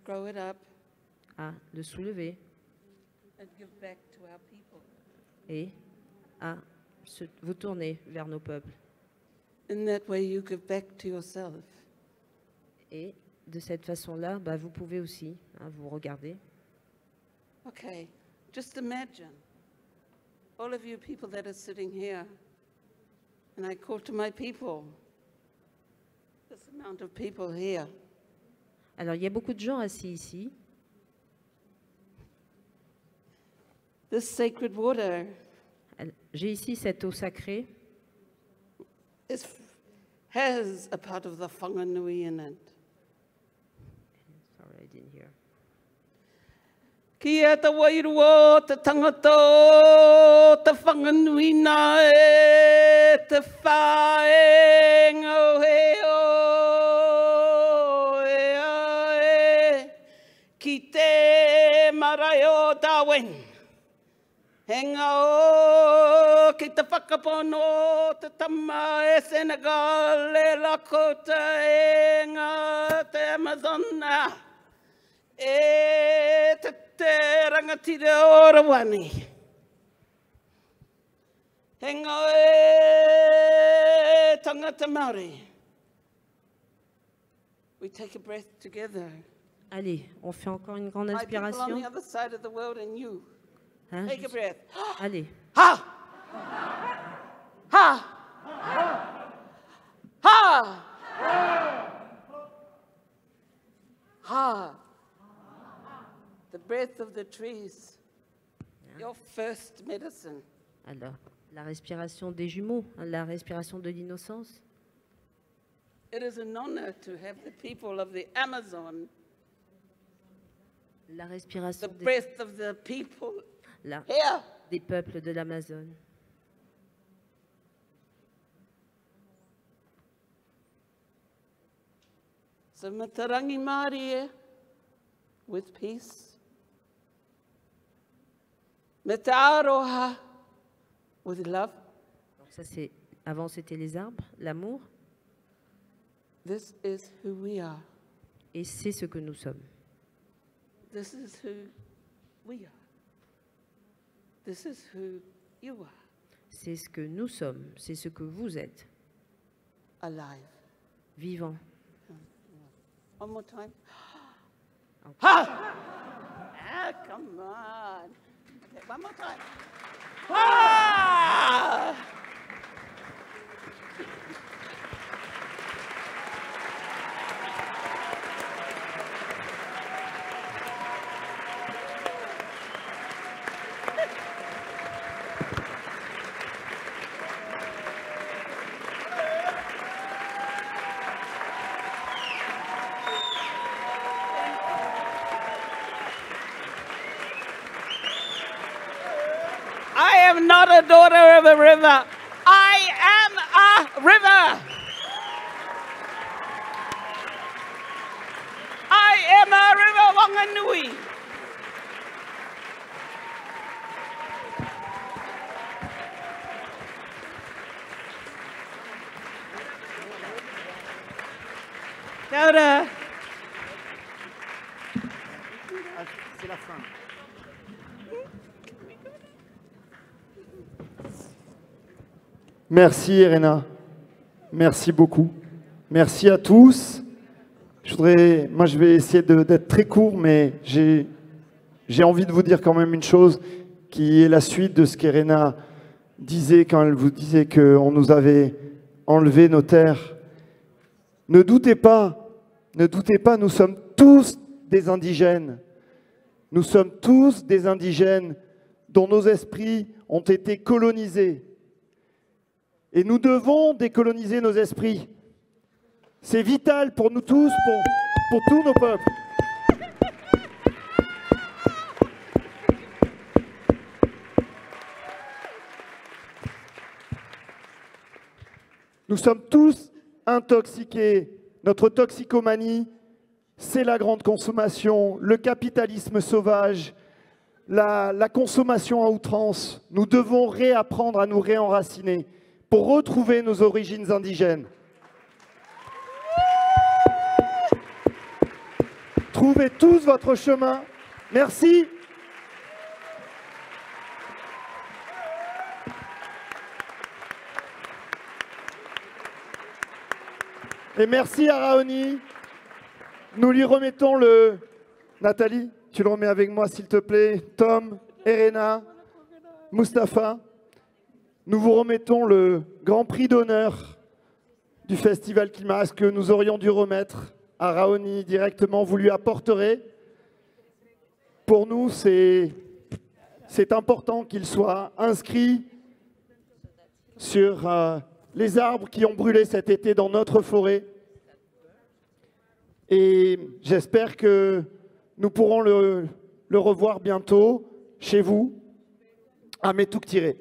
grow it up, à le soulever and give back to our people. et à vous tourner vers nos peuples. In that way, you give back to yourself. Et de cette façon-là, ben, vous pouvez aussi vous regarder. Okay, just imagine all of you people that are sitting here, and I call to my people, this amount of people here. Alors, il y a beaucoup de gens assis ici. This sacred water J'ai ici cette eau sacrée has a part of the whanganui in it. Sorry, I didn't hear. Kia te wairua, te tangata, te whanganui na e, te whaenga o he o e, ki te marae o Darwin. Henga o, ki te whakapono, te tama e Senegal, e Lakota, e ngā te Amazona, e te rangatira o Rawani. Henga e tangata Māori. We take a breath together. Allez, on fait encore une grande My people on inspiration. the other side of the world and you. Hein, Take a breath. Allez. Ha! Ha! Ha! Ha! breath of the trees, your first medicine. Alors, la respiration des jumeaux, la respiration de l'innocence. It is an honor to have the people of the Amazon, La respiration the breath of the people here. Des peuples de l'Amazone. So Matarangi Māori with peace. Metaaroha with love. Donc ça c'est avant c'était les arbres, l'amour. This is who we are. Et c'est ce que nous sommes. This is who we are. This is who you are. C'est ce que nous sommes, c'est ce que vous êtes. Alive. Vivant. One more time. Okay. Ha! Ah, come on. Okay, one more time. Ah! I am not a daughter of a river. I am a river. I am a river Wanganui. Kia ora. C'est la fin. Merci Irena, merci beaucoup. Merci à tous. Moi je vais essayer d'être très court, mais j'ai envie de vous dire quand même une chose qui est la suite de ce qu'Irena disait quand elle vous disait qu'on nous avait enlevé nos terres. Ne doutez pas, nous sommes tous des indigènes. Nous sommes tous des indigènes dont nos esprits ont été colonisés. Et nous devons décoloniser nos esprits. C'est vital pour nous tous, pour tous nos peuples. Nous sommes tous intoxiqués. Notre toxicomanie, c'est la grande consommation, le capitalisme sauvage, la consommation à outrance. Nous devons réapprendre à nous réenraciner pour retrouver nos origines indigènes. Trouvez tous votre chemin. Merci. Et merci à Raoni. Nous lui remettons le... Nathalie, tu le remets avec moi s'il te plaît. Tom, Irena, Mustapha. Nous vous remettons le grand prix d'honneur du Festival Climat, ce que nous aurions dû remettre à Raoni directement. Vous lui apporterez. Pour nous, c'est important qu'il soit inscrit sur les arbres qui ont brûlé cet été dans notre forêt. Et j'espère que nous pourrons le revoir bientôt chez vous, à Metuktire.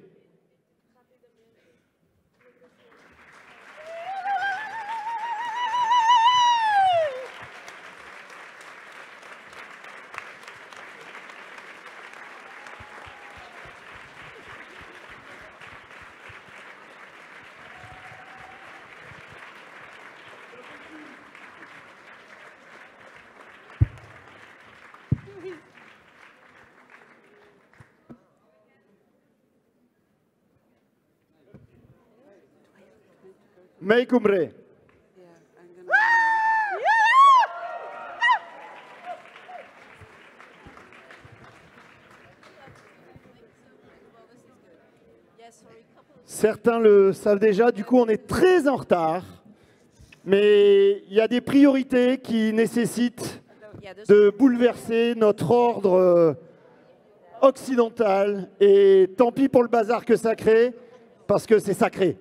Meikumre. Certains le savent déjà, du coup on est très en retard, mais il y a des priorités qui nécessitent de bouleverser notre ordre occidental. Et tant pis pour le bazar que ça crée, parce que c'est sacré.